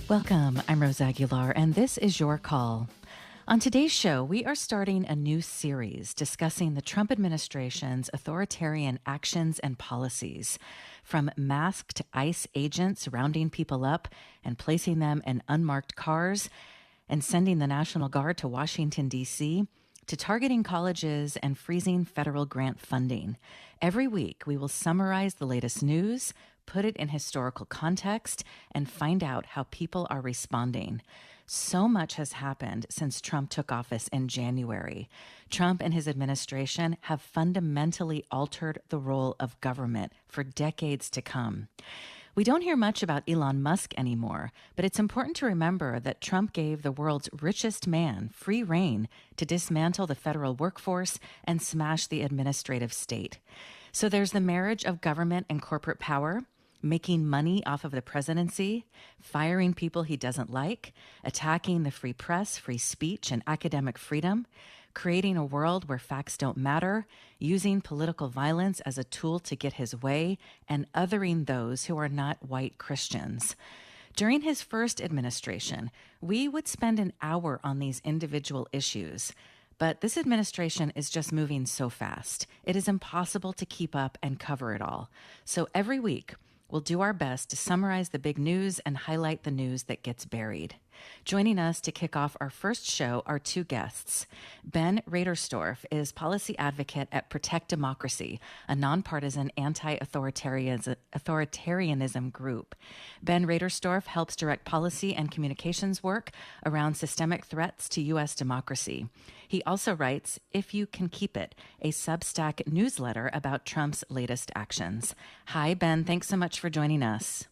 Welcome, I'm Rose Aguilar, and this is Your Call. On today's show, we are starting a new series discussing the Trump administration's authoritarian actions and policies, from masked ICE agents rounding people up and placing them in unmarked cars and sending the National Guard to Washington, D.C., to targeting colleges and freezing federal grant funding. Every week, we will summarize the latest news, put it in historical context, and find out how people are responding. So much has happened since Trump took office in January. Trump and his administration have fundamentally altered the role of government for decades to come. We don't hear much about Elon Musk anymore, but it's important to remember that Trump gave the world's richest man free rein to dismantle the federal workforce and smash the administrative state. So there's the marriage of government and corporate power, making money off of the presidency, firing people he doesn't like, attacking the free press, free speech, and academic freedom, creating a world where facts don't matter, using political violence as a tool to get his way, and othering those who are not white Christians. During his first administration, we would spend an hour on these individual issues. But this administration is just moving so fast. It is impossible to keep up and cover it all. So every week, we'll do our best to summarize the big news and highlight the news that gets buried. Joining us to kick off our first show are two guests. Ben Raderstorf is policy advocate at Protect Democracy, a nonpartisan anti-authoritarianism group. Ben Raderstorf helps direct policy and communications work around systemic threats to U.S. democracy. He also writes If You Can Keep It, a substack newsletter about Trump's latest actions. Hi, Ben. Thanks so much for joining us.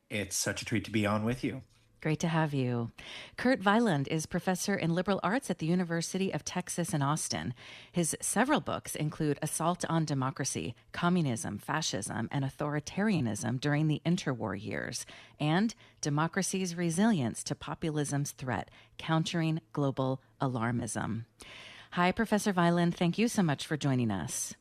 It's such a treat to be on with you. Great to have you. Kurt Weyland is professor in liberal arts at the University of Texas in Austin. His several books include Assault on Democracy, Communism, Fascism, and Authoritarianism during the Interwar years, and Democracy's Resilience to Populism's Threat, Countering Global Alarmism. Hi, Professor Weyland. Thank you so much for joining us.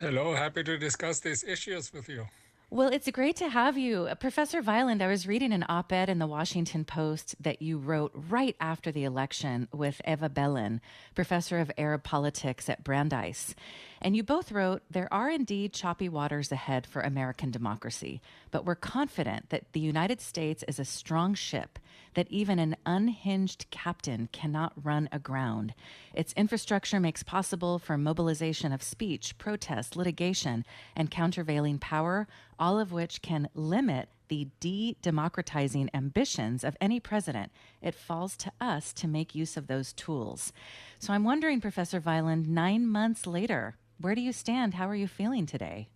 Hello. Happy to discuss these issues with you. Well, it's great to have you. Professor Weyland, I was reading an op-ed in the Washington Post that you wrote right after the election with Eva Bellin, professor of Arab politics at Brandeis. And you both wrote, there are indeed choppy waters ahead for American democracy, but we're confident that the United States is a strong ship, that even an unhinged captain cannot run aground. Its infrastructure makes possible for mobilization of speech, protest, litigation, and countervailing power, all of which can limit the de-democratizing ambitions of any president. It falls to us to make use of those tools. So I'm wondering, Professor Weyland, 9 months later, where do you stand? How are you feeling today?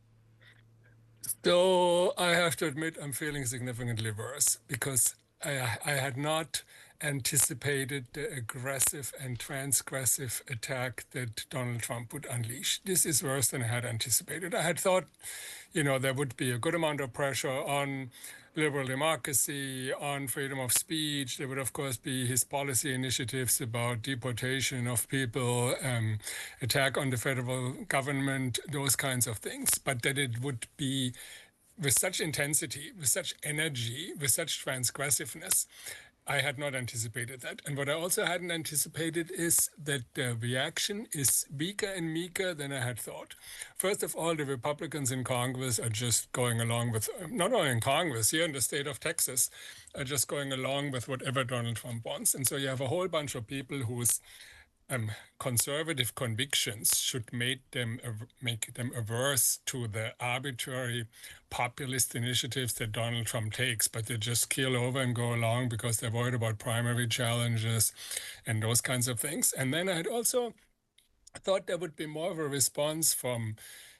So I have to admit I'm feeling significantly worse because I had not anticipated the aggressive and transgressive attack that Donald Trump would unleash. This is worse than I had anticipated. I had thought, there would be a good amount of pressure on liberal democracy, on freedom of speech. There would, of course, be his policy initiatives about deportation of people, attack on the federal government, those kinds of things. But that it would be with such intensity, with such energy, with such transgressiveness, I had not anticipated that. And what I also hadn't anticipated is that the reaction is weaker and meeker than I had thought. First of all, the Republicans in Congress are just going along with, not only in Congress, here in the state of Texas, are just going along with whatever Donald Trump wants. And so you have a whole bunch of people whose conservative convictions should make them averse to the arbitrary populist initiatives that Donald Trump takes, but they just keel over and go along because they're worried about primary challenges and those kinds of things. And then I had also thought there would be more of a response from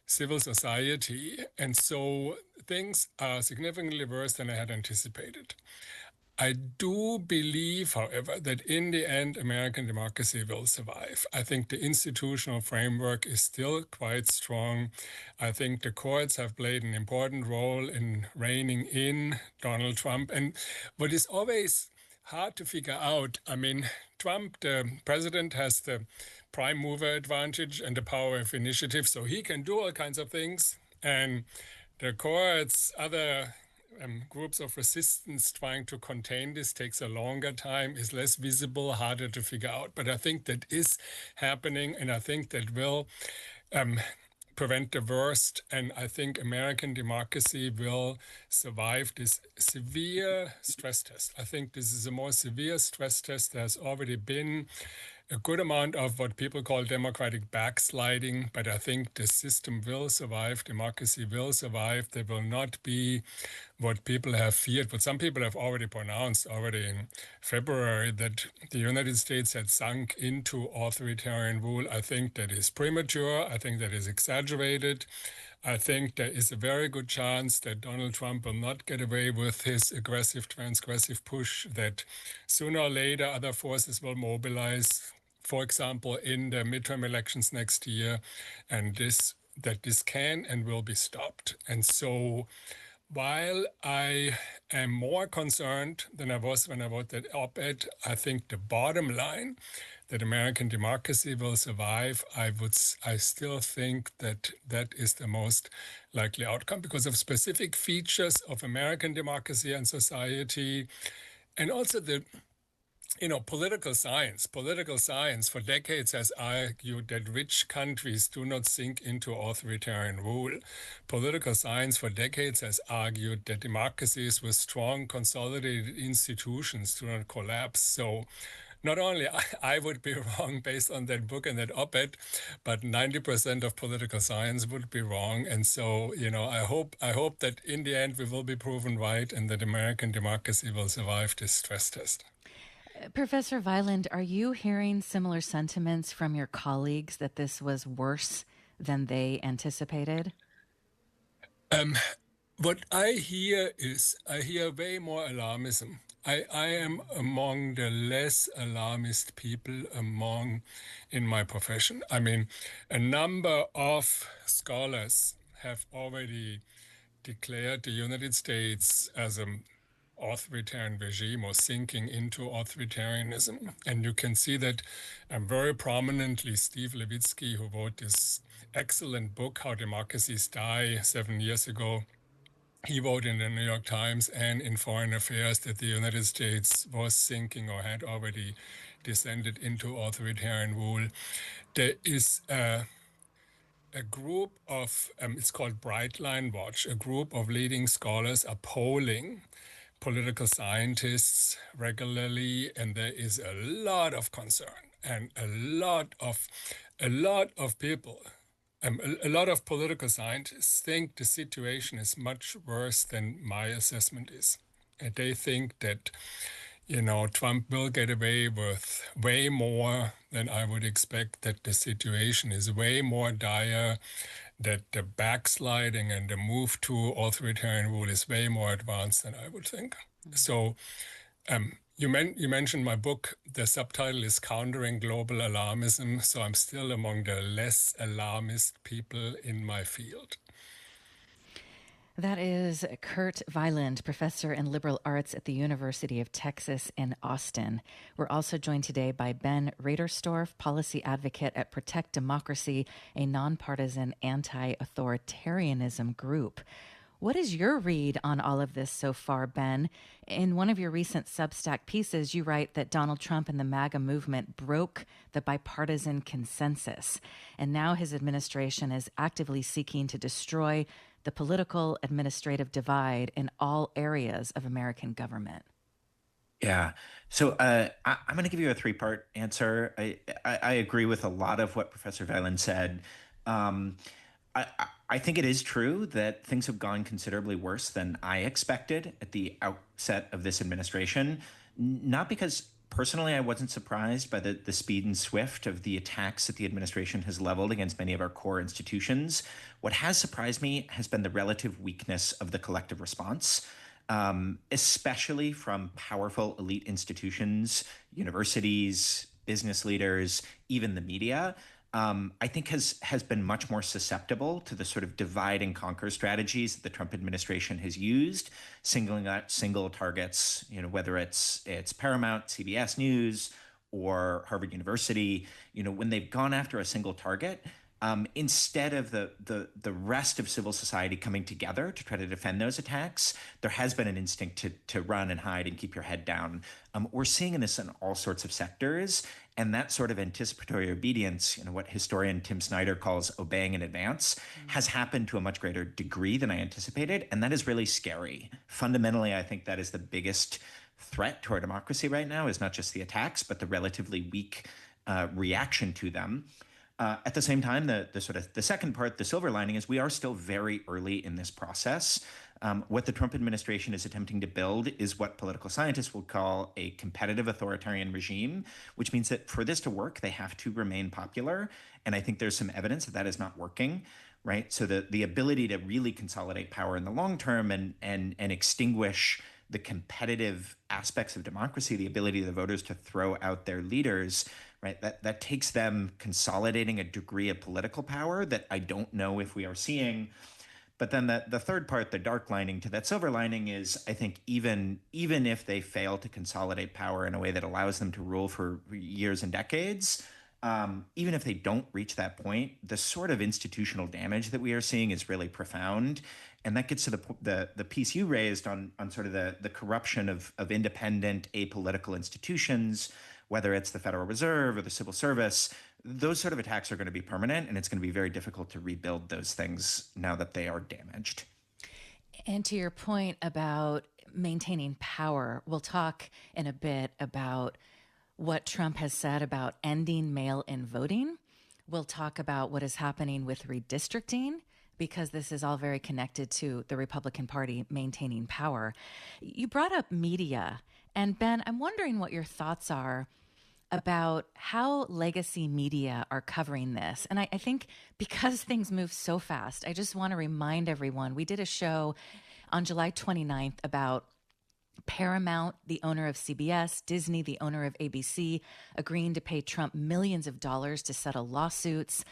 civil society, and so things are significantly worse than I had anticipated. I do believe, however, that in the end, American democracy will survive. I think the institutional framework is still quite strong. I think the courts have played an important role in reining in Donald Trump. And what is always hard to figure out. I mean, Trump, the president, has the prime mover advantage and the power of initiative, so he can do all kinds of things. And the courts, other groups of resistance trying to contain this takes a longer time, is less visible, harder to figure out. But I think that is happening, and I think that will prevent the worst. And I think American democracy will survive this severe stress test. I think this is a more severe stress test. There has already been a good amount of what people call democratic backsliding, but I think the system will survive, democracy will survive. There will not be what people have feared, what some people have already pronounced already in February, that the United States had sunk into authoritarian rule. I think that is premature. I think that is exaggerated. I think there is a very good chance that Donald Trump will not get away with his aggressive, transgressive push, that sooner or later other forces will mobilize, for example, in the midterm elections next year, and that this can and will be stopped. And so while I am more concerned than I was when I wrote that op-ed, I think the bottom line, that American democracy will survive, I still think that that is the most likely outcome because of specific features of American democracy and society, and also the political science. Political science for decades has argued that rich countries do not sink into authoritarian rule. Political science for decades has argued that democracies with strong consolidated institutions do not collapse. So not only I would be wrong based on that book and that op-ed, but 90% of political science would be wrong. And so, I hope that in the end we will be proven right and that American democracy will survive this stress test. Professor Weyland, are you hearing similar sentiments from your colleagues that this was worse than they anticipated? What I hear way more alarmism. I am among the less alarmist people in my profession. I mean, a number of scholars have already declared the United States as an authoritarian regime or sinking into authoritarianism. And you can see that very prominently Steve Levitsky, who wrote this excellent book, How Democracies Die, 7 years ago. He wrote in the New York Times and in Foreign Affairs that the United States was sinking or had already descended into authoritarian rule. There is a group of, it's called Bright Line Watch, a group of leading scholars are polling political scientists regularly, and there is a lot of concern and a lot of people. A lot of political scientists think the situation is much worse than my assessment is. And they think that, Trump will get away with way more than I would expect, that the situation is way more dire, that the backsliding and the move to authoritarian rule is way more advanced than I would think. So you mentioned my book. The subtitle is Countering Global Alarmism, so I'm still among the less alarmist people in my field. That is Kurt Weyland, professor in liberal arts at the University of Texas in Austin. We're also joined today by Ben Raderstorf, policy advocate at Protect Democracy, a nonpartisan anti-authoritarianism group. What is your read on all of this so far, Ben? In one of your recent Substack pieces, you write that Donald Trump and the MAGA movement broke the bipartisan consensus, and now his administration is actively seeking to destroy the political administrative divide in all areas of American government. Yeah. So I'm going to give you a three-part answer. I agree with a lot of what Professor Weyland said. I think it is true that things have gone considerably worse than I expected at the outset of this administration, not because personally I wasn't surprised by the speed and swift of the attacks that the administration has leveled against many of our core institutions. What has surprised me has been the relative weakness of the collective response, especially from powerful elite institutions, universities, business leaders, even the media. I think has been much more susceptible to the sort of divide and conquer strategies that the Trump administration has used, singling out single targets, whether it's Paramount, CBS News, or Harvard University, when they've gone after a single target, instead of the rest of civil society coming together to try to defend those attacks, there has been an instinct to run and hide and keep your head down. We're seeing this in all sorts of sectors, and that sort of anticipatory obedience, what historian Tim Snyder calls obeying in advance, has happened to a much greater degree than I anticipated, and that is really scary. Fundamentally, I think that is the biggest threat to our democracy right now, is not just the attacks, but the relatively weak reaction to them. At the same time, the second part, the silver lining, is we are still very early in this process. What the Trump administration is attempting to build is what political scientists would call a competitive authoritarian regime, which means that for this to work, they have to remain popular. And I think there's some evidence that that is not working, right? So the ability to really consolidate power in the long term and extinguish the competitive aspects of democracy, the ability of the voters to throw out their leaders, right? That takes them consolidating a degree of political power that I don't know if we are seeing. But then the third part, the dark lining to that silver lining, is I think even if they fail to consolidate power in a way that allows them to rule for years and decades, even if they don't reach that point, the sort of institutional damage that we are seeing is really profound. And that gets to the piece you raised on sort of the corruption of independent, apolitical institutions, whether it's the Federal Reserve or the civil service. Those sort of attacks are going to be permanent, and it's going to be very difficult to rebuild those things now that they are damaged. And to your point about maintaining power, we'll talk in a bit about what Trump has said about ending mail-in voting. We'll talk about what is happening with redistricting, because this is all very connected to the Republican Party maintaining power. You brought up media. And Ben, I'm wondering what your thoughts are about how legacy media are covering this. And I think because things move so fast, I just want to remind everyone, we did a show on July 29th about Paramount, the owner of CBS, Disney, the owner of ABC, agreeing to pay Trump millions of dollars to settle lawsuits.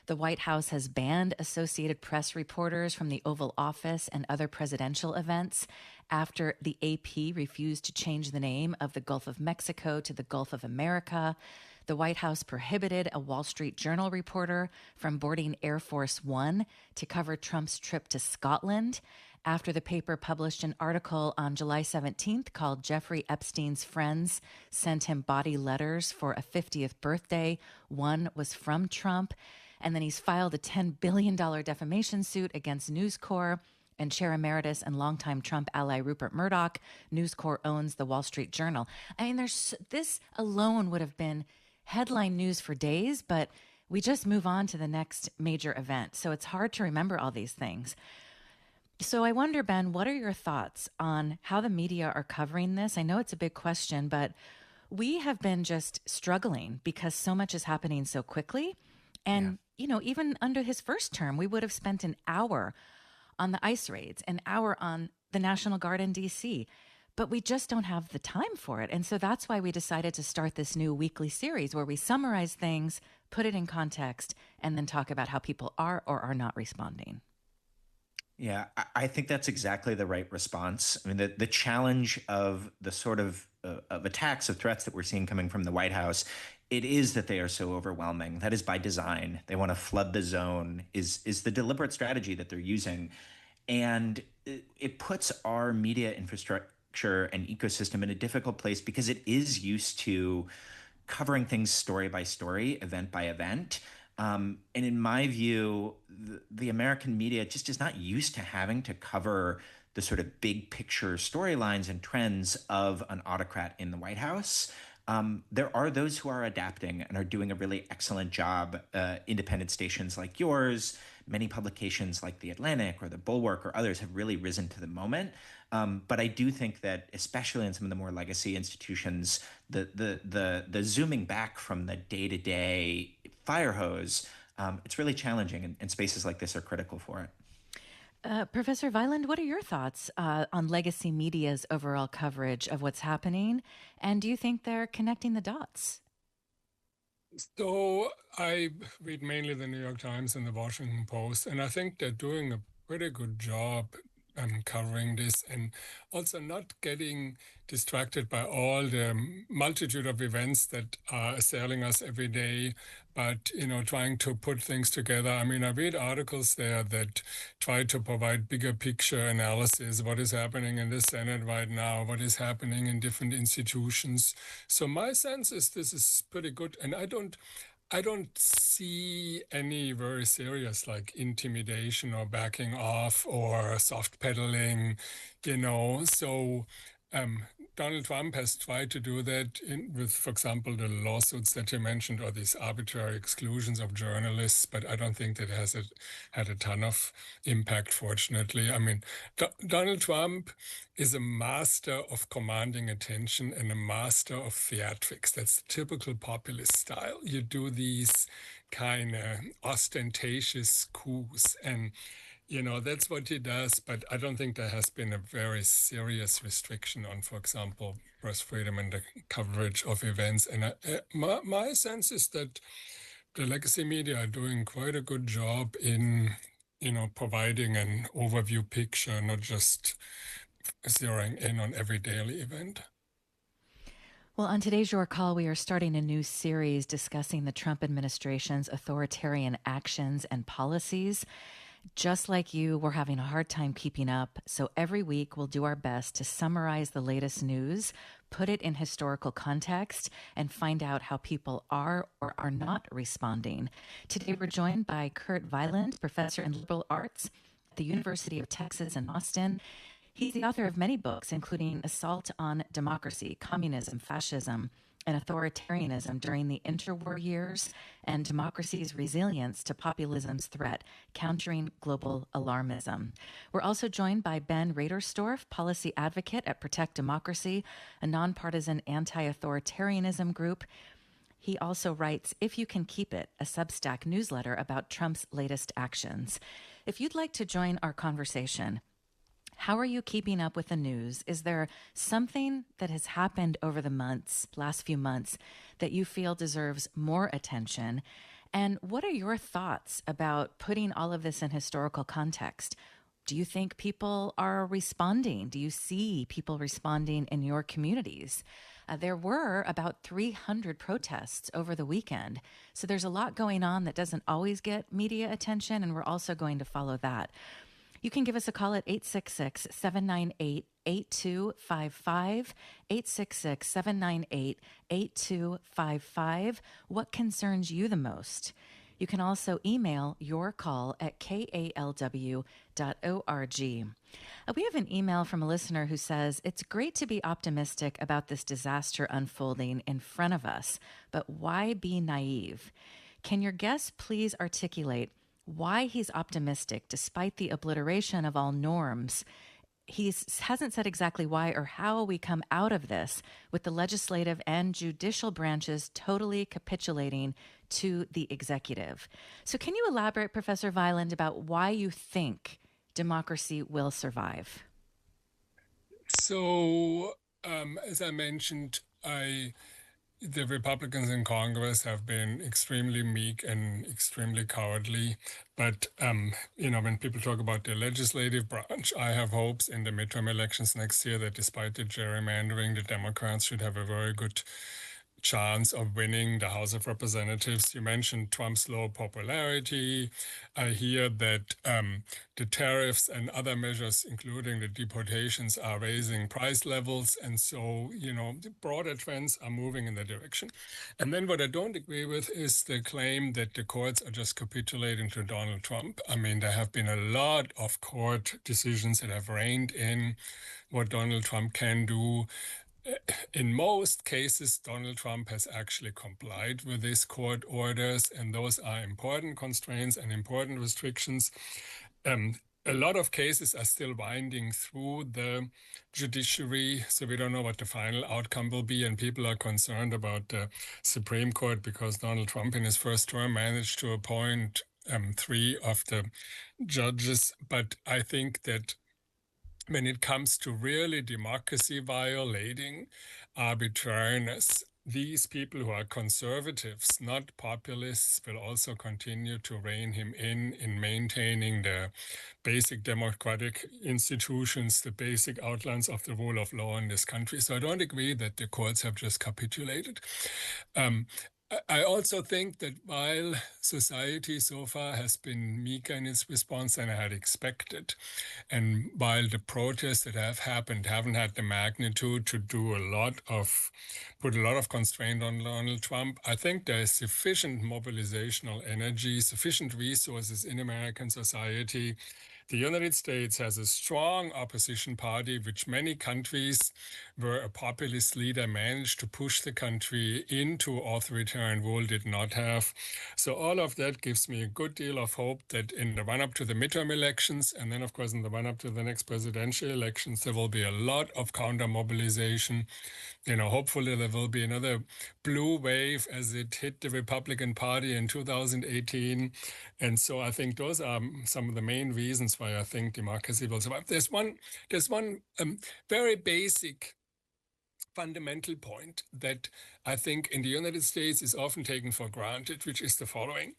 The White House has banned Associated Press reporters from the Oval Office and other presidential events after the AP refused to change the name of the Gulf of Mexico to the Gulf of America. The White House prohibited a Wall Street Journal reporter from boarding Air Force One to cover Trump's trip to Scotland after the paper published an article on July 17th called Jeffrey Epstein's Friends Sent Him Body Letters for a 50th Birthday. One was from Trump. And then he's filed a $10 billion defamation suit against News Corp and Chair Emeritus and longtime Trump ally Rupert Murdoch. News Corp owns the Wall Street Journal. I mean, this alone would have been headline news for days, but we just move on to the next major event. So it's hard to remember all these things. So I wonder, Ben, what are your thoughts on how the media are covering this? I know it's a big question, but we have been just struggling because so much is happening so quickly. And, even under his first term, we would have spent an hour on the ICE raids, an hour on the National Guard in D.C., but we just don't have the time for it. And so that's why we decided to start this new weekly series where we summarize things, put it in context, and then talk about how people are or are not responding. Yeah, I think that's exactly the right response. I mean, the challenge of the sort of attacks, of threats that we're seeing coming from the White House, it is that they are so overwhelming. That is by design. They want to flood the zone, is the deliberate strategy that they're using. And it puts our media infrastructure and ecosystem in a difficult place because it is used to covering things story by story, event by event. And in my view, the American media just is not used to having to cover the sort of big picture storylines and trends of an autocrat in the White House. There are those who are adapting and are doing a really excellent job. Independent stations like yours, many publications like The Atlantic or The Bulwark or others have really risen to the moment. But I do think that, especially in some of the more legacy institutions, the zooming back from the day-to-day fire hose, it's really challenging, and spaces like this are critical for it. Professor Weyland, what are your thoughts on legacy media's overall coverage of what's happening? And do you think they're connecting the dots? So I read mainly the New York Times and the Washington Post, and I think they're doing a pretty good job covering this and also not getting distracted by all the multitude of events that are assailing us every day, but trying to put things together. I mean, I read articles there that try to provide bigger picture analysis, what is happening in the Senate right now, what is happening in different institutions. So my sense is this is pretty good, and I don't see any very serious like intimidation or backing off or soft pedaling. So um, Donald Trump has tried to do that with, for example, the lawsuits that you mentioned or these arbitrary exclusions of journalists, but I don't think that had a ton of impact, fortunately. I mean, Donald Trump is a master of commanding attention and a master of theatrics. That's the typical populist style. You do these kind of ostentatious coups, and that's what he does. But I don't think there has been a very serious restriction on, for example, press freedom and the coverage of events. And my sense is that the legacy media are doing quite a good job in providing an overview picture, not just zeroing in on every daily event. Well, on today's Your Call, we are starting a new series discussing the Trump administration's authoritarian actions and policies. Just like you, we're having a hard time keeping up. So every week, we'll do our best to summarize the latest news, put it in historical context, and find out how people are or are not responding. Today, we're joined by Kurt Weyland, professor in liberal arts at the University of Texas in Austin. He's the author of many books, including Assault on Democracy, Communism, Fascism, and Authoritarianism during the Interwar years, and Democracy's Resilience to Populism's Threat, Countering Global Alarmism. We're also joined by Ben Raderstorf, policy advocate at Protect Democracy, a nonpartisan anti-authoritarianism group. He also writes If You Can Keep It, a substack newsletter about Trump's latest actions. If you'd like to join our conversation, how are you keeping up with the news? Is there something that has happened over the last few months, that you feel deserves more attention? And what are your thoughts about putting all of this in historical context? Do you think people are responding? Do you see people responding in your communities? There were about 300 protests over the weekend. So there's a lot going on that doesn't always get media attention, and we're also going to follow that. You can give us a call at 866-798-8255, 866-798-8255. What concerns you the most? You can also email your call at kalw.org. We have an email from a listener who says, it's great to be optimistic about this disaster unfolding in front of us, but why be naive? Can your guest please articulate why he's optimistic despite the obliteration of all norms? He hasn't said exactly why or how we come out of this with the legislative and judicial branches totally capitulating to the executive. So can you elaborate, Professor Weyland, about why you think democracy will survive? So, as I mentioned, the Republicans in Congress have been extremely meek and extremely cowardly. But, when people talk about the legislative branch, I have hopes in the midterm elections next year that despite the gerrymandering, the Democrats should have a very good chance of winning the House of Representatives. You mentioned Trump's low popularity. I hear that the tariffs and other measures, including the deportations, are raising price levels. And so, the broader trends are moving in that direction. And then what I don't agree with is the claim that the courts are just capitulating to Donald Trump. I mean, there have been a lot of court decisions that have reined in what Donald Trump can do. In most cases, Donald Trump has actually complied with these court orders, and those are important constraints and important restrictions. A lot of cases are still winding through the judiciary, so we don't know what the final outcome will be, and people are concerned about the Supreme Court because Donald Trump in his first term managed to appoint 3 of the judges. But I think that when it comes to really democracy violating arbitrariness, these people who are conservatives, not populists, will also continue to rein him in maintaining the basic democratic institutions, the basic outlines of the rule of law in this country. So I don't agree that the courts have just capitulated. I also think that while society so far has been meeker in its response than I had expected, and while the protests that have happened haven't had the magnitude to put a lot of constraint on Donald Trump, I think there is sufficient mobilizational energy, sufficient resources in American society. The United States has a strong opposition party, which many countries where a populist leader managed to push the country into authoritarian rule did not have. So all of that gives me a good deal of hope that in the run-up to the midterm elections, and then of course in the run-up to the next presidential elections, there will be a lot of counter-mobilization. Hopefully there will be another blue wave as it hit the Republican Party in 2018. And so I think those are some of the main reasons why I think democracy will survive. There's one very basic fundamental point that I think in the United States is often taken for granted, which is the following.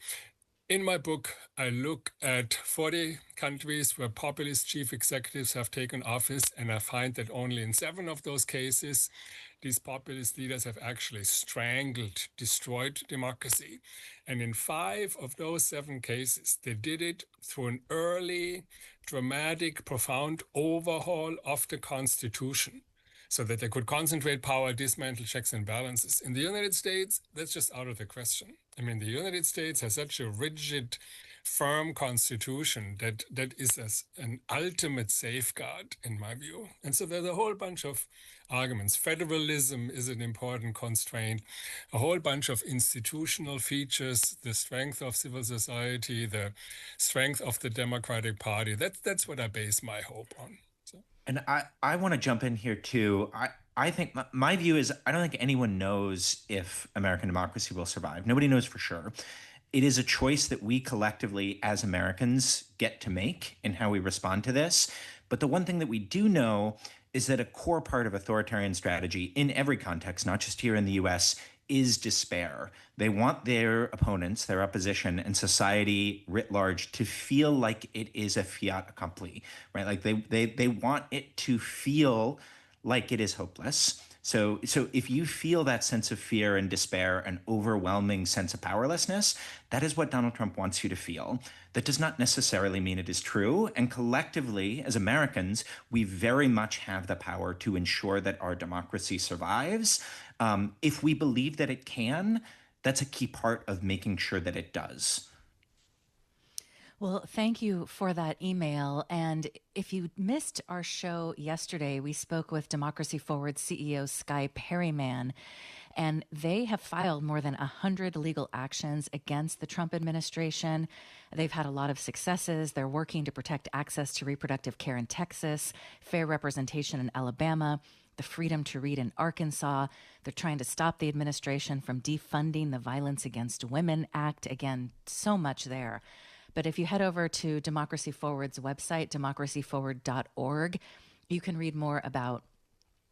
In my book, I look at 40 countries where populist chief executives have taken office, and I find that only in 7 of those cases, these populist leaders have actually strangled, destroyed democracy. And in 5 of those 7 cases, they did it through an early, dramatic, profound overhaul of the Constitution, so that they could concentrate power, dismantle checks and balances. In the United States, that's just out of the question. I mean, the United States has such a rigid, firm constitution that is an ultimate safeguard, in my view. And so there's a whole bunch of arguments. Federalism is an important constraint, a whole bunch of institutional features, the strength of civil society, the strength of the Democratic Party. That's what I base my hope on. And I want to jump in here too. I think my view is I don't think anyone knows if American democracy will survive. Nobody knows for sure. It is a choice that we collectively as Americans get to make in how we respond to this. But the one thing that we do know is that a core part of authoritarian strategy in every context, not just here in the US, is despair. They want their opponents, their opposition, and society writ large to feel like it is a fait accompli, right? Like they want it to feel like it is hopeless. So if you feel that sense of fear and despair, an overwhelming sense of powerlessness, that is what Donald Trump wants you to feel. That does not necessarily mean it is true. And collectively, as Americans, we very much have the power to ensure that our democracy survives. If we believe that it can, that's a key part of making sure that it does. Well, thank you for that email. And if you missed our show yesterday, we spoke with Democracy Forward CEO Skye Perryman, and they have filed more than 100 legal actions against the Trump administration. They've had a lot of successes. They're working to protect access to reproductive care in Texas, fair representation in Alabama, the freedom to read in Arkansas. They're trying to stop the administration from defunding the Violence Against Women Act. Again, so much there. But if you head over to Democracy Forward's website, democracyforward.org, you can read more about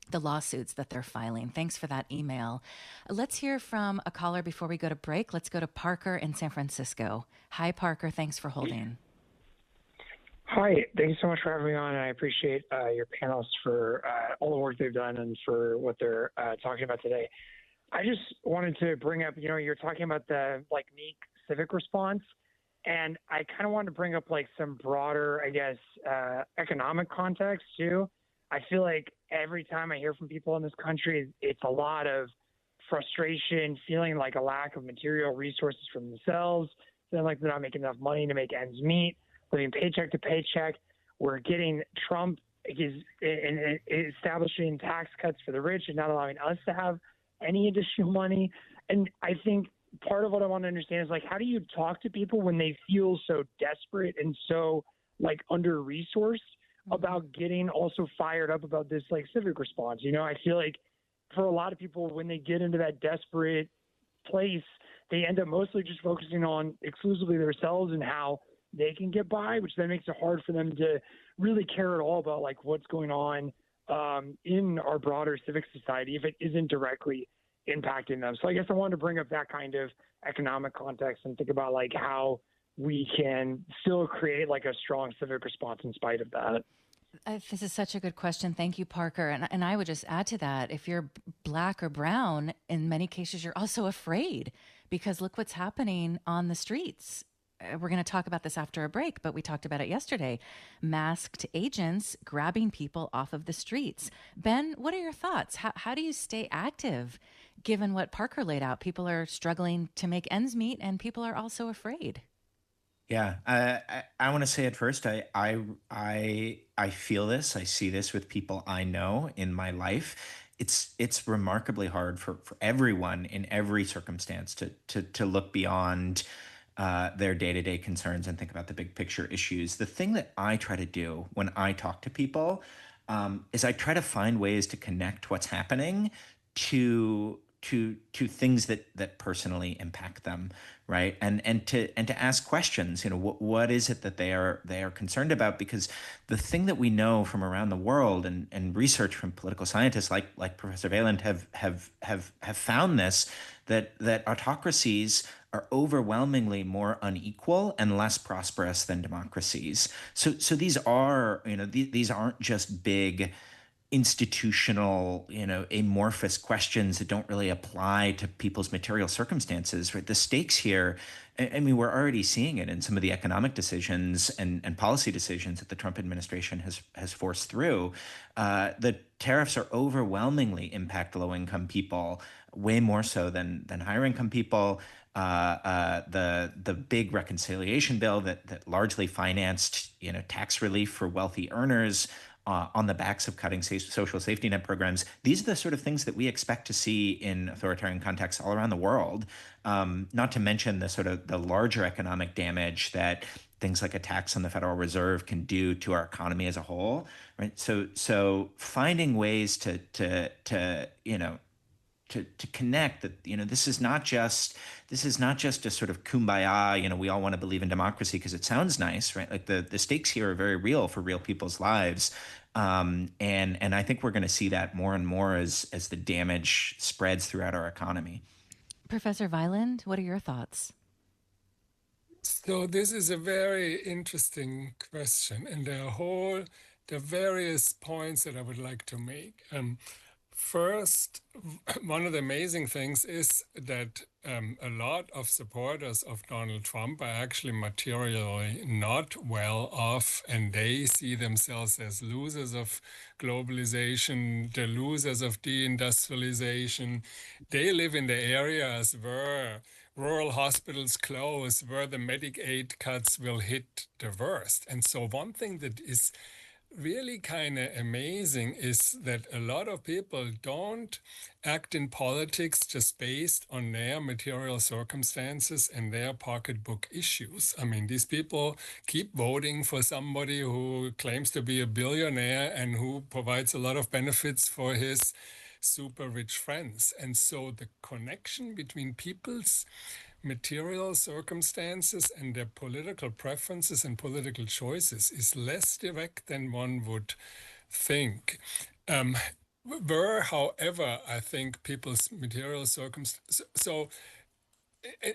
the lawsuits that they're filing. Thanks for that email. Let's hear from a caller before we go to break. Let's go to Parker in San Francisco. Hi, Parker. Thanks for holding. Hi. Thank you so much for having me on. I appreciate your panelists for all the work they've done and for what they're talking about today. I just wanted to bring up, you're talking about the meek civic response. And I kind of wanted to bring up some broader, economic context too. I feel like every time I hear from people in this country, it's a lot of frustration, feeling like a lack of material resources for themselves, feeling like they're not making enough money to make ends meet, living paycheck to paycheck. We're getting Trump is establishing tax cuts for the rich and not allowing us to have any additional money. And I think part of what I want to understand is how do you talk to people when they feel so desperate and so under-resourced about getting also fired up about this civic response? I feel like for a lot of people, when they get into that desperate place, they end up mostly just focusing on exclusively themselves and how they can get by, which then makes it hard for them to really care at all about what's going on in our broader civic society if it isn't directly impacting them. So I guess I wanted to bring up that kind of economic context and think about like how we can still create like a strong civic response in spite of that. This is such a good question. Thank you, Parker. And I would just add to that, if you're Black or brown, in many cases, you're also afraid because look what's happening on the streets. We're going to talk about this after a break, but we talked about it yesterday. Masked agents grabbing people off of the streets. Ben, what are your thoughts? How do you stay active given what Parker laid out? People are struggling to make ends meet and people are also afraid. Yeah, I want to say at first, I feel this. I see this with people I know in my life. It's remarkably hard for everyone in every circumstance to look beyond their day-to-day concerns and think about the big picture issues. The thing that I try to do when I talk to people is I try to find ways to connect what's happening to things that personally impact them, right? And to ask questions. What is it that they are concerned about? Because the thing that we know from around the world and research from political scientists like Professor Weyland have found this, that autocracies are overwhelmingly more unequal and less prosperous than democracies. So these are, these aren't just big institutional, amorphous questions that don't really apply to people's material circumstances, right? The stakes here, I mean, we're already seeing it in some of the economic decisions and policy decisions that the Trump administration has forced through. The tariffs are overwhelmingly impact low-income people, way more so than higher income people. The big reconciliation bill that largely financed, tax relief for wealthy earners, on the backs of cutting social safety net programs. These are the sort of things that we expect to see in authoritarian contexts all around the world. Not to mention the sort of the larger economic damage that things like a tax on the Federal Reserve can do to our economy as a whole, right? So finding ways to connect that, this is not just a sort of kumbaya, we all want to believe in democracy because it sounds nice, right? Like the stakes here are very real for real people's lives. And I think we're going to see that more and more as the damage spreads throughout our economy. Professor Weyland, what are your thoughts? So this is a very interesting question, and the various points that I would like to make. First, one of the amazing things is that a lot of supporters of Donald Trump are actually materially not well off, and they see themselves as losers of globalization, the losers of deindustrialization. They live in the areas where rural hospitals close, where the Medicaid cuts will hit the worst. And so one thing that is really kind of amazing is that a lot of people don't act in politics just based on their material circumstances and their pocketbook issues. I mean, these people keep voting for somebody who claims to be a billionaire and who provides a lot of benefits for his super rich friends. And so the connection between people's material circumstances and their political preferences and political choices is less direct than one would think. However, I think people's material circumstances,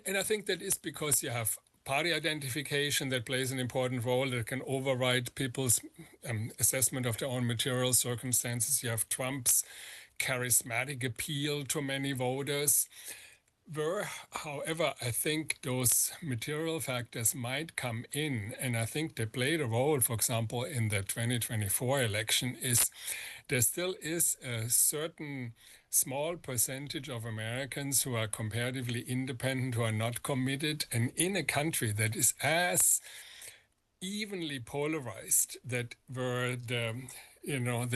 and I think that is because you have party identification that plays an important role that can override people's assessment of their own material circumstances. You have Trump's charismatic appeal to many voters. However, I think those material factors might come in, and I think they played a role, for example, in the 2024 election, is there still is a certain small percentage of Americans who are comparatively independent, who are not committed, and in a country that is as evenly polarized, that where the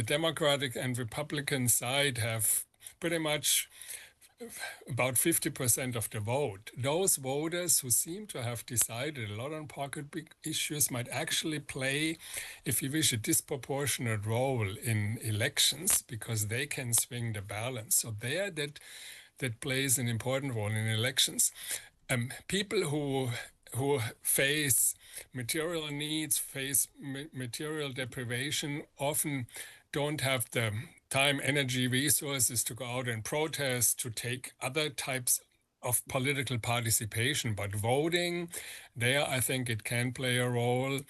Democratic and Republican side have pretty much about 50% of the vote. Those voters who seem to have decided a lot on pocketbook issues might actually play, if you wish, a disproportionate role in elections because they can swing the balance. So there, that plays an important role in elections. People who face material needs, face material deprivation, often don't have the time, energy, resources to go out and protest, to take other types of political participation. But voting, there I think it can play a role.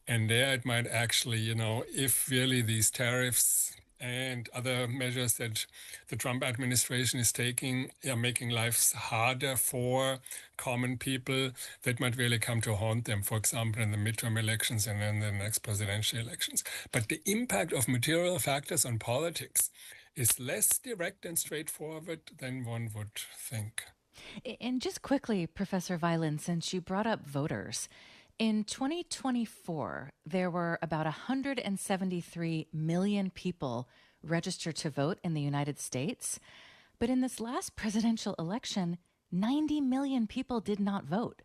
And there it might actually, if really these tariffs and other measures that the Trump administration is taking are making lives harder for common people, that might really come to haunt them, for example, in the midterm elections and then the next presidential elections. But the impact of material factors on politics is less direct and straightforward than one would think. And just quickly, Professor Weyland, since you brought up voters, in 2024, there were about 173 million people registered to vote in the United States. But in this last presidential election, 90 million people did not vote.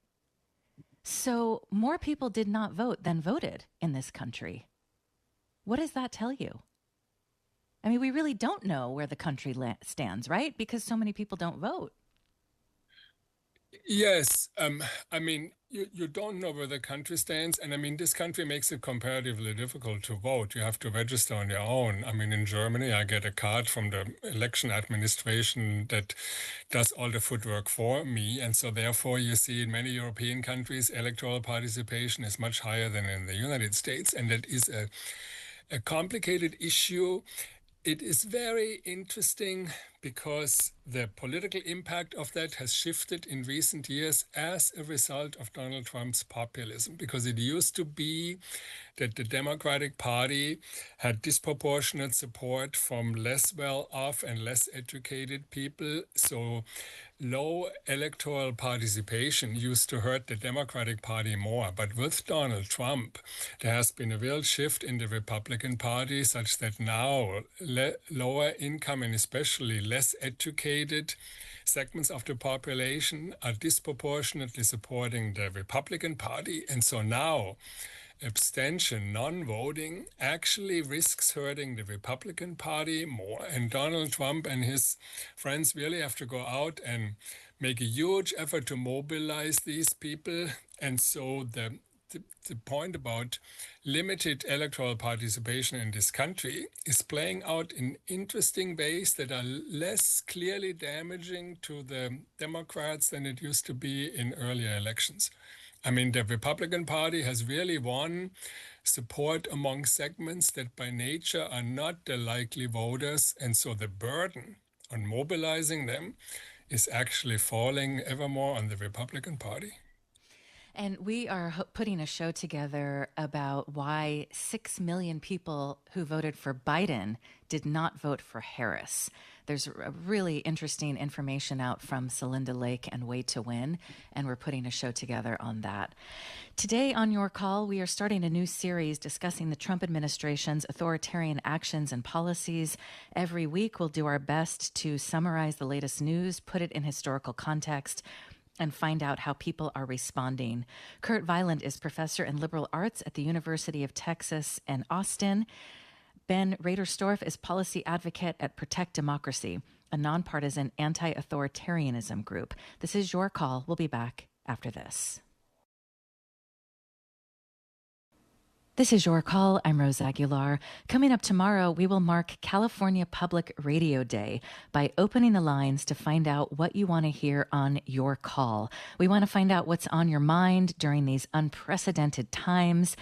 So more people did not vote than voted in this country. What does that tell you? I mean, we really don't know where the country stands, right? Because so many people don't vote. Yes. I mean, you don't know where the country stands. And I mean, this country makes it comparatively difficult to vote. You have to register on your own. I mean, in Germany, I get a card from the election administration that does all the footwork for me. And so therefore, you see in many European countries, electoral participation is much higher than in the United States. And that is a complicated issue. It is very interesting because the political impact of that has shifted in recent years as a result of Donald Trump's populism, because it used to be that the Democratic Party had disproportionate support from less well-off and less educated people. So low electoral participation used to hurt the Democratic Party more. But with Donald Trump, there has been a real shift in the Republican Party such that now lower income and especially less educated segments of the population are disproportionately supporting the Republican Party. And so now abstention, non-voting, actually risks hurting the Republican Party more. And Donald Trump and his friends really have to go out and make a huge effort to mobilize these people. And so the point about limited electoral participation in this country is playing out in interesting ways that are less clearly damaging to the Democrats than it used to be in earlier elections. I mean, the Republican Party has really won support among segments that by nature are not the likely voters. And so the burden on mobilizing them is actually falling ever more on the Republican Party. And we are putting a show together about why 6 million people who voted for Biden did not vote for Harris. There's a really interesting information out from Celinda Lake and Way to Win, and we're putting a show together on that. Today on Your Call, we are starting a new series discussing the Trump administration's authoritarian actions and policies. Every week, we'll do our best to summarize the latest news, put it in historical context, and find out how people are responding. Kurt Weyland is professor in liberal arts at the University of Texas in Austin. Ben Raderstorf is policy advocate at Protect Democracy, a nonpartisan anti-authoritarianism group. This is Your Call. We'll be back after this. This is Your Call. I'm Rose Aguilar. Coming up tomorrow, we will mark California Public Radio Day by opening the lines to find out what you want to hear on your call. We want to find out what's on your mind during these unprecedented times.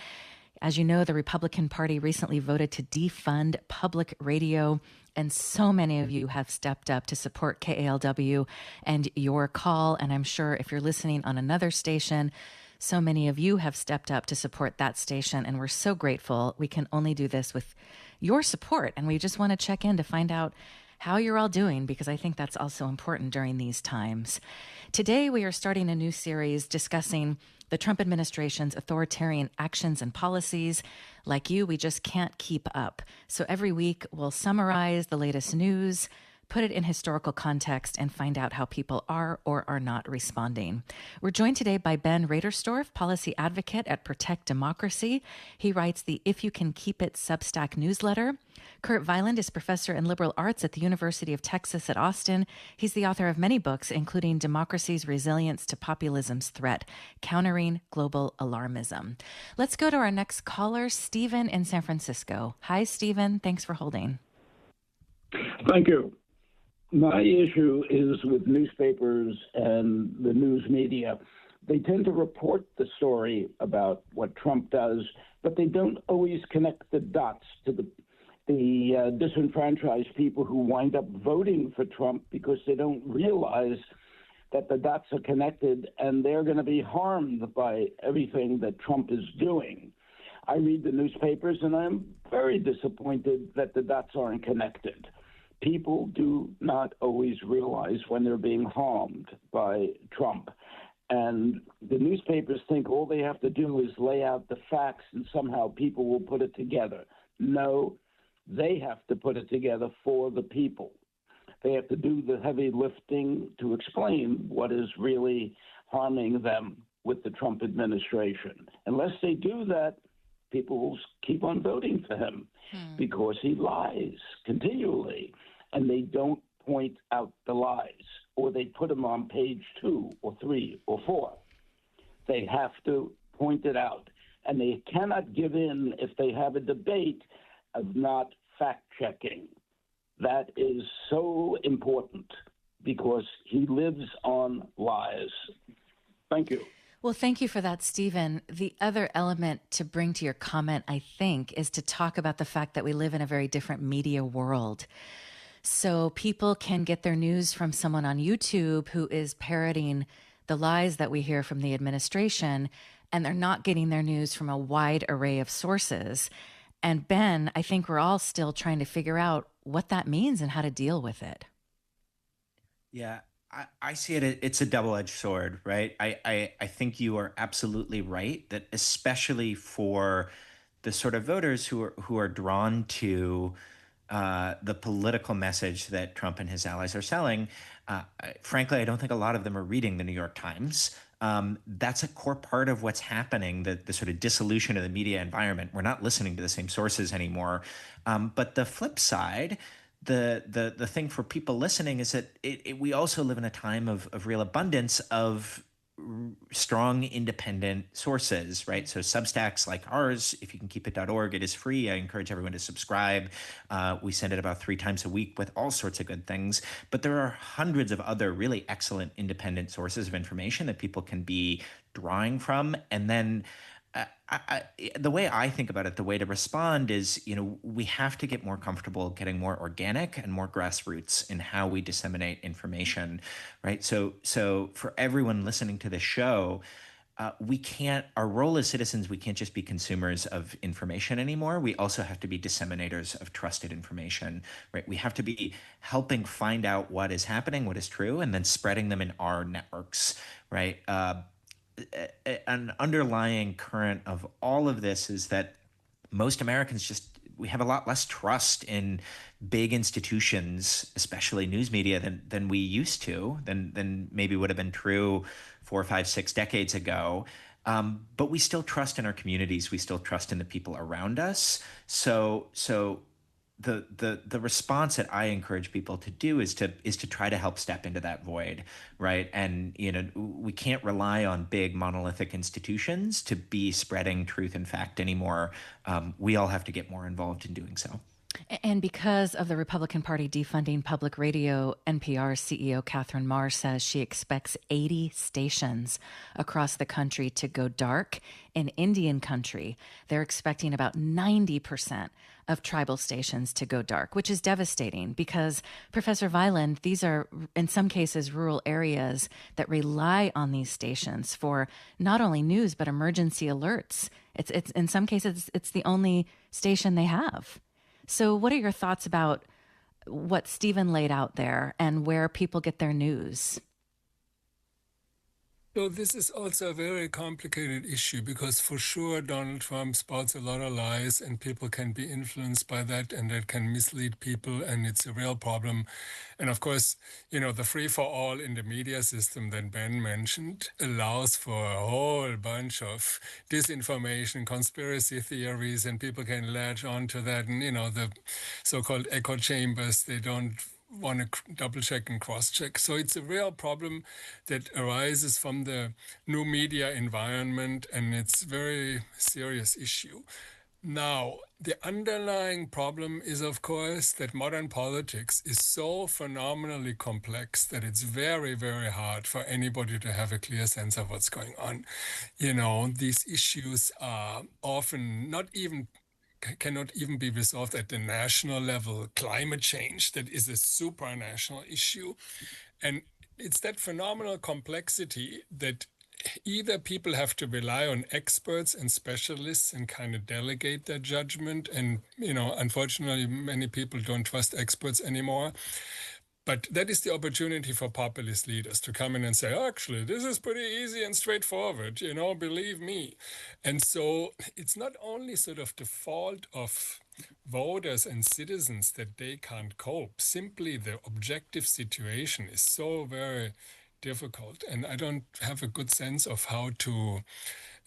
As you know, the Republican Party recently voted to defund public radio, and so many of you have stepped up to support KALW and Your Call. And I'm sure if you're listening on another station, so many of you have stepped up to support that station, and we're so grateful. We can only do this with your support, and we just want to check in to find out how you're all doing, because I think that's also important during these times. Today, we are starting a new series discussing the Trump administration's authoritarian actions and policies. Like you, we just can't keep up. So every week, we'll summarize the latest news, put it in historical context, and find out how people are or are not responding. We're joined today by Ben Raderstorf, policy advocate at Protect Democracy. He writes the If You Can Keep It Substack newsletter. Kurt Weyland is professor in liberal arts at the University of Texas at Austin. He's the author of many books, including Democracy's Resilience to Populism's Threat, Countering Global Alarmism. Let's go to our next caller, Stephen in San Francisco. Hi, Stephen. Thanks for holding. Thank you. My issue is with newspapers and the news media. They tend to report the story about what Trump does, but they don't always connect the dots to the disenfranchised people who wind up voting for Trump because they don't realize that the dots are connected and they're going to be harmed by everything that Trump is doing. I read the newspapers and I'm very disappointed that the dots aren't connected. People do not always realize when they're being harmed by Trump. And the newspapers think all they have to do is lay out the facts and somehow people will put it together. No, they have to put it together for the people. They have to do the heavy lifting to explain what is really harming them with the Trump administration. Unless they do that, people will keep on voting for him because he lies continually. And they don't point out the lies, or they put them on page 2 or 3 or 4. They have to point it out. And they cannot give in if they have a debate of not fact-checking. That is so important because he lives on lies. Thank you. Well, thank you for that, Stephen. The other element to bring to your comment, I think, is to talk about the fact that we live in a very different media world. So people can get their news from someone on YouTube who is parroting the lies that we hear from the administration, and they're not getting their news from a wide array of sources. And Ben, I think we're all still trying to figure out what that means and how to deal with it. Yeah, I see it. It's a double-edged sword, right? I think you are absolutely right that especially for the sort of voters who are drawn to the political message that Trump and his allies are selling, frankly, I don't think a lot of them are reading the New York Times. That's a core part of what's happening, the sort of dissolution of the media environment. We're not listening to the same sources anymore. But the flip side, the thing for people listening is that we also live in a time of real abundance of strong independent sources, right? So substacks like ours, if you can keep it.org, it is free. I encourage everyone to subscribe. We send it about 3 times a week with all sorts of good things. But there are hundreds of other really excellent independent sources of information that people can be drawing from. And then the way I think about it, the way to respond is, we have to get more comfortable getting more organic and more grassroots in how we disseminate information, right? So for everyone listening to this show, our role as citizens, we can't just be consumers of information anymore. We also have to be disseminators of trusted information, right? We have to be helping find out what is happening, what is true, and then spreading them in our networks, right? An underlying current of all of this is that most Americans we have a lot less trust in big institutions, especially news media, than we used to, than maybe would have been true 4, 5, 6 decades ago. But we still trust in our communities. We still trust in the people around us. So the response that I encourage people to do is to try to help step into that void, right? And we can't rely on big monolithic institutions to be spreading truth and fact anymore. We all have to get more involved in doing so. And because of the Republican Party defunding public radio, NPR CEO Catherine Marr says she expects 80 stations across the country to go dark. In Indian country, they're expecting about 90% of tribal stations to go dark, which is devastating because, Professor Weyland, these are, in some cases, rural areas that rely on these stations for not only news, but emergency alerts. It's in some cases, it's the only station they have. So what are your thoughts about what Stephen laid out there and where people get their news? So this is also a very complicated issue because for sure Donald Trump spouts a lot of lies and people can be influenced by that and that can mislead people and it's a real problem. And of course, the free-for-all in the media system that Ben mentioned allows for a whole bunch of disinformation, conspiracy theories, and people can latch onto that. And, the so-called echo chambers, they don't want to double-check and cross-check. So it's a real problem that arises from the new media environment, and it's a very serious issue. Now, the underlying problem is, of course, that modern politics is so phenomenally complex that it's very, very hard for anybody to have a clear sense of what's going on. These issues are often cannot even be resolved at the national level. Climate change, that is a supranational issue. And it's that phenomenal complexity that either people have to rely on experts and specialists and kind of delegate their judgment. And, unfortunately, many people don't trust experts anymore. But that is the opportunity for populist leaders to come in and say, actually, this is pretty easy and straightforward, believe me. And so it's not only sort of the fault of voters and citizens that they can't cope. Simply the objective situation is so very difficult. And I don't have a good sense of how to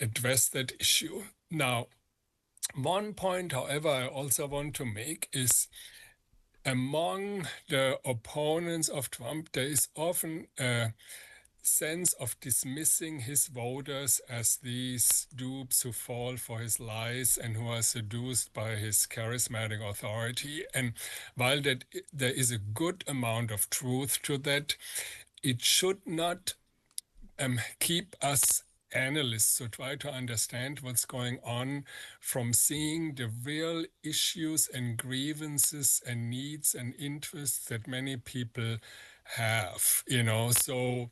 address that issue. Now, one point, however, I also want to make is among the opponents of Trump, there is often a sense of dismissing his voters as these dupes who fall for his lies and who are seduced by his charismatic authority. And while there is a good amount of truth to that, it should not keep us analysts who try to understand what's going on from seeing the real issues and grievances and needs and interests that many people have. So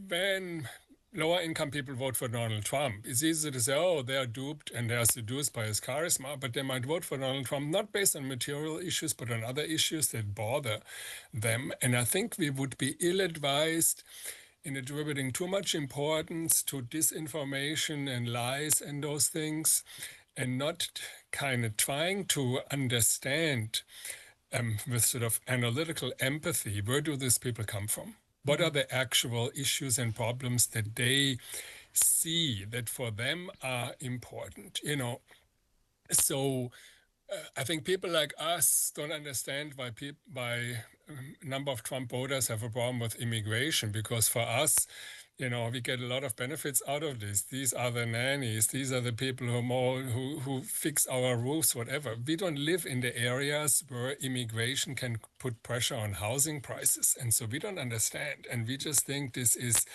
when lower income people vote for Donald Trump, it's easy to say, oh, they're duped and they're seduced by his charisma, but they might vote for Donald Trump not based on material issues, but on other issues that bother them. And I think we would be ill-advised in attributing too much importance to disinformation and lies and those things, and not kind of trying to understand with sort of analytical empathy, where do these people come from? What are the actual issues and problems that they see that for them are important? So I think people like us don't understand why a number of Trump voters have a problem with immigration, because for us, we get a lot of benefits out of this. These are the nannies. These are the people who fix our roofs, whatever. We don't live in the areas where immigration can put pressure on housing prices. And so we don't understand. And we just think this is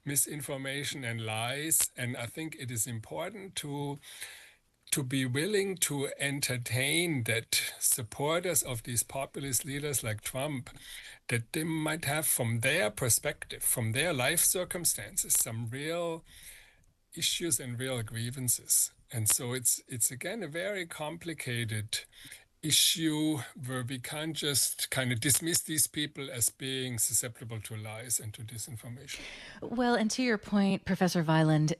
misinformation and lies. And I think it is important to be willing to entertain that supporters of these populist leaders like Trump, that they might have from their perspective, from their life circumstances, some real issues and real grievances. And so it's again a very complicated issue where we can't just kind of dismiss these people as being susceptible to lies and to disinformation. Well, and to your point, Professor Weyland,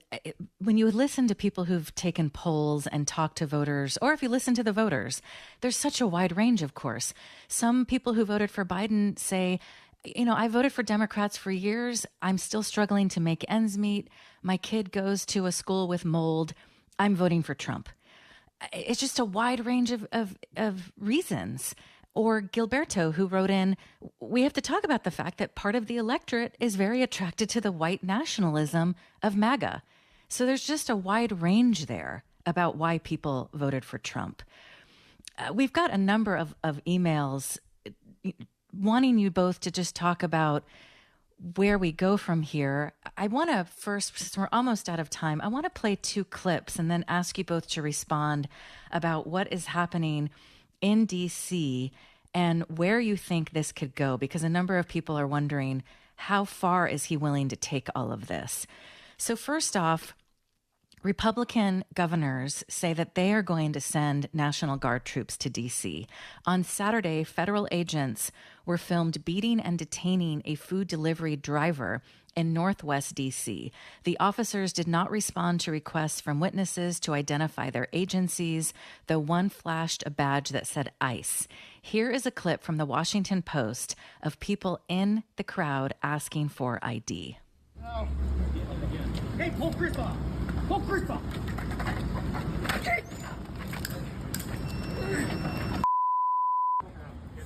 when you listen to people who've taken polls and talked to voters, or if you listen to the voters, there's such a wide range, of course. Some people who voted for Biden say, I voted for Democrats for years. I'm still struggling to make ends meet. My kid goes to a school with mold. I'm voting for Trump. It's just a wide range of reasons. Or Gilberto, who wrote in, we have to talk about the fact that part of the electorate is very attracted to the white nationalism of MAGA. So there's just a wide range there about why people voted for Trump. We've got a number of emails wanting you both to just talk about where we go from here. I want to first, since we're almost out of time, I want to play 2 clips and then ask you both to respond about what is happening in DC and where you think this could go, because a number of people are wondering, how far is he willing to take all of this? So first off, Republican governors say that they are going to send National Guard troops to D.C. On Saturday, federal agents were filmed beating and detaining a food delivery driver in Northwest D.C. The officers did not respond to requests from witnesses to identify their agencies, though one flashed a badge that said ICE. Here is a clip from the Washington Post of people in the crowd asking for ID. Oh. Hey, pull Chris off! Pull Chris off! Okay.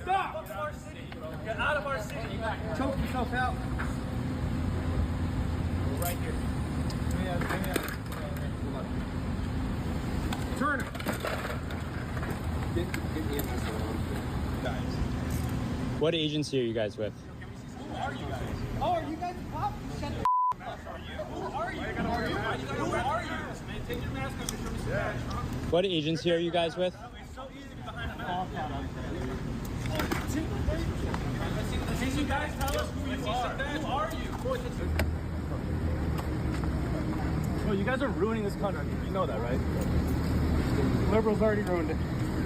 Stop! Get out of our city! Get out of our city! Choke yourself out! Right here. What agency are you guys with? Who are you guys? Oh, are you guys the cops? Shut the up. Who are you? Who are you? Take your mask off and show me some badge. What agency are you guys with? It's so easy to be behind a call count out there. Can you guys tell us who you are? Who are you? Oh, you guys are ruining this country. You know that, right? Liberals already ruined it.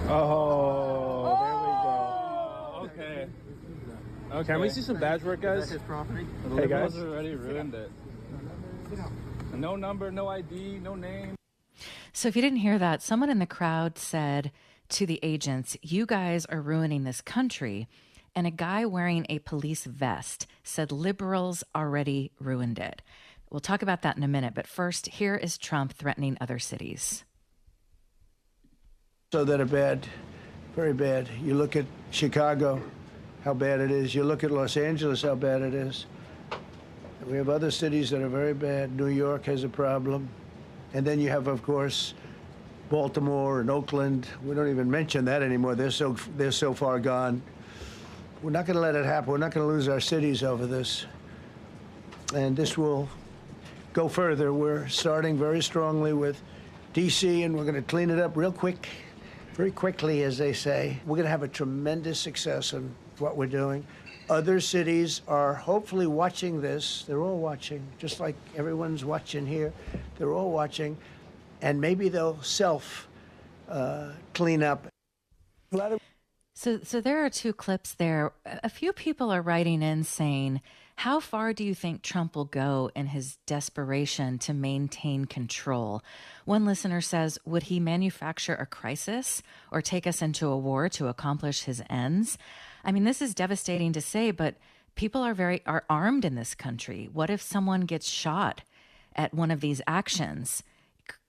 Oh, there we go. Okay. Okay. Can we see some badge work, guys? His property. The liberals already ruined it. No number, no ID, no name. So if you didn't hear that, someone in the crowd said to the agents, "You guys are ruining this country." And a guy wearing a police vest said liberals already ruined it. We'll talk about that in a minute. But first, here is Trump threatening other cities. So that are bad, very bad. You look at Chicago, how bad it is. You look at Los Angeles, how bad it is. We have other cities that are very bad. New York has a problem. And then you have, of course, Baltimore and Oakland. We don't even mention that anymore. They're so far gone. We're not going to let it happen. We're not going to lose our cities over this. And this will go further. We're starting very strongly with D.C., and we're going to clean it up real quick, very quickly, as they say. We're going to have a tremendous success in what we're doing. Other cities are hopefully watching this. They're all watching, just like everyone's watching here. They're all watching, and maybe they'll clean up. So there are two clips there. A few people are writing in saying, how far do you think Trump will go in his desperation to maintain control? One listener says, would he manufacture a crisis or take us into a war to accomplish his ends? I mean, this is devastating to say, but people are armed in this country. What if someone gets shot at one of these actions?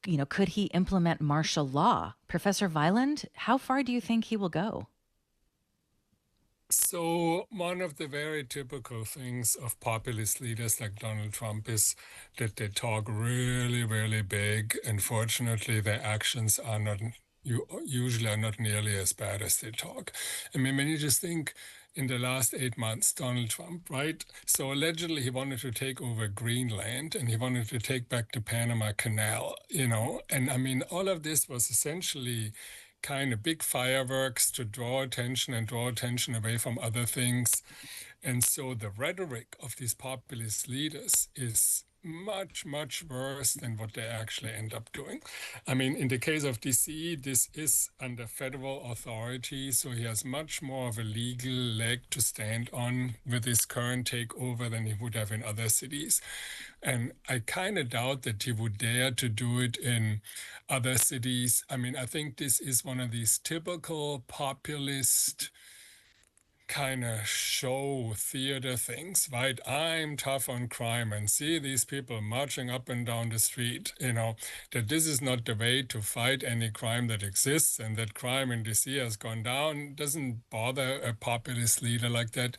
You know, could he implement martial law? Professor Weyland, how far do you think he will go? So one of the very typical things of populist leaders like Donald Trump is that they talk really, really big. Unfortunately, their actions are not usually are not nearly as bad as they talk. I mean, when you just think in the last 8 months, Donald Trump, right? So allegedly he wanted to take over Greenland and he wanted to take back the Panama Canal, you know? And I mean, all of this was essentially kind of big fireworks to draw attention away from other things. And so the rhetoric of these populist leaders is much, much worse than what they actually end up doing. I mean, in the case of DC, this is under federal authority, so he has much more of a legal leg to stand on with his current takeover than he would have in other cities. And I kind of doubt that he would dare to do it in other cities. I mean, I think this is one of these typical populist kind of show theater things, right? I'm tough on crime and see these people marching up and down the street, you know, that this is not the way to fight any crime that exists and that crime in DC has gone down doesn't bother a populist leader like that.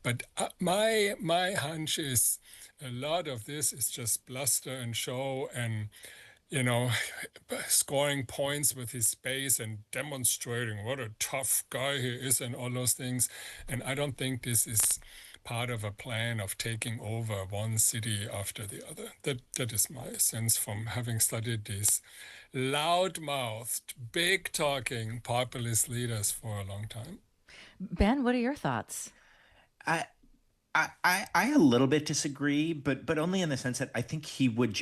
But my hunch is a lot of this is just bluster and show and, you know, scoring points with his base and demonstrating what a tough guy he is and all those things. And I don't think this is part of a plan of taking over one city after the other. That is my sense from having studied these loud-mouthed, big-talking populist leaders for a long time. Ben, what are your thoughts? I a little bit disagree, but only in the sense that I think he would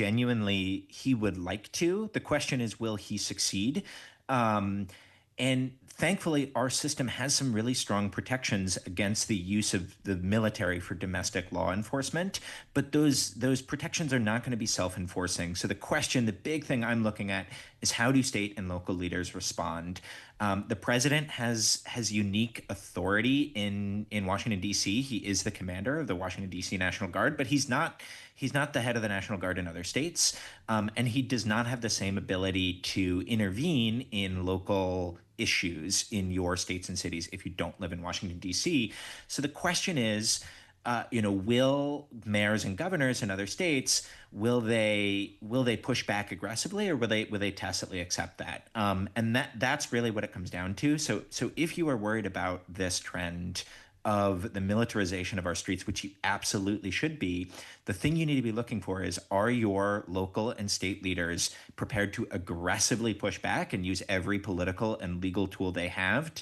like to. The question is, will he succeed? And thankfully, our system has some really strong protections against the use of the military for domestic law enforcement, but those protections are not going to be self-enforcing. So the big thing I'm looking at is how do state and local leaders respond? The president has unique authority in Washington, D.C. He is the commander of the Washington, D.C. National Guard, but he's not the head of the National Guard in other states, and he does not have the same ability to intervene in local issues in your states and cities if you don't live in Washington, D.C. So the question is, will mayors and governors in other states, will they push back aggressively, or will they tacitly accept that? And that's really what it comes down to. So if you are worried about this trend of the militarization of our streets, which you absolutely should be, the thing you need to be looking for is, are your local and state leaders prepared to aggressively push back and use every political and legal tool they have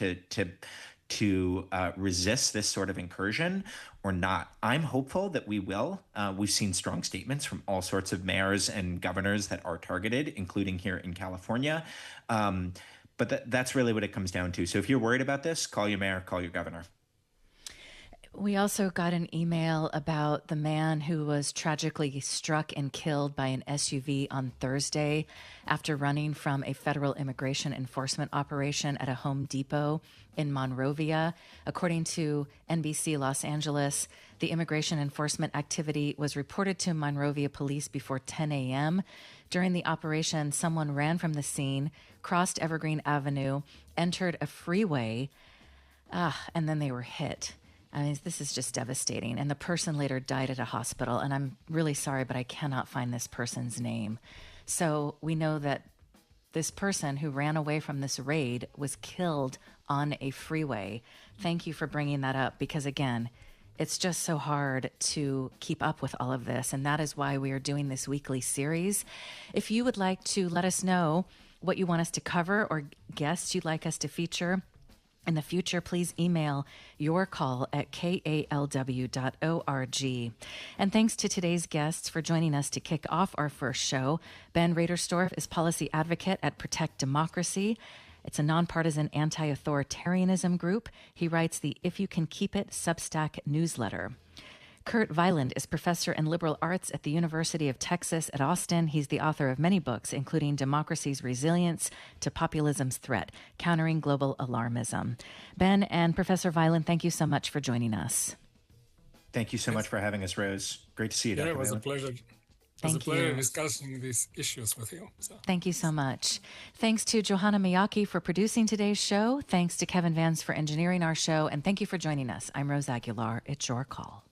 to resist this sort of incursion, or not? I'm hopeful that we will. We've seen strong statements from all sorts of mayors and governors that are targeted, including here in California. But that's really what it comes down to. So if you're worried about this, call your mayor, call your governor. We also got an email about the man who was tragically struck and killed by an SUV on Thursday after running from a federal immigration enforcement operation at a Home Depot in Monrovia. According to NBC Los Angeles, the immigration enforcement activity was reported to Monrovia police before 10 a.m. During the operation, someone ran from the scene, crossed Evergreen Avenue, entered a freeway, and then they were hit. I mean, this is just devastating. And the person later died at a hospital. And I'm really sorry, but I cannot find this person's name. So we know that this person who ran away from this raid was killed on a freeway. Thank you for bringing that up, because, again, it's just so hard to keep up with all of this. And that is why we are doing this weekly series. If you would like to let us know what you want us to cover or guests you'd like us to feature in the future, please email your call at kalw.org. And thanks to today's guests for joining us to kick off our first show. Ben Raderstorf is policy advocate at Protect Democracy. It's a nonpartisan anti-authoritarianism group. He writes the If You Can Keep It Substack newsletter. Kurt Weyland is professor in liberal arts at the University of Texas at Austin. He's the author of many books, including Democracy's Resilience to Populism's Threat, Countering Global Alarmism. Ben and Professor Weyland, thank you so much for joining us. Thank you so much for having us, Rose. Great to see you, Dr. It was Weyland. a pleasure. It was a pleasure discussing these issues with you. So. Thank you so much. Thanks to Johanna Miyake for producing today's show. Thanks to Kevin Vance for engineering our show. And thank you for joining us. I'm Rose Aguilar. It's your call.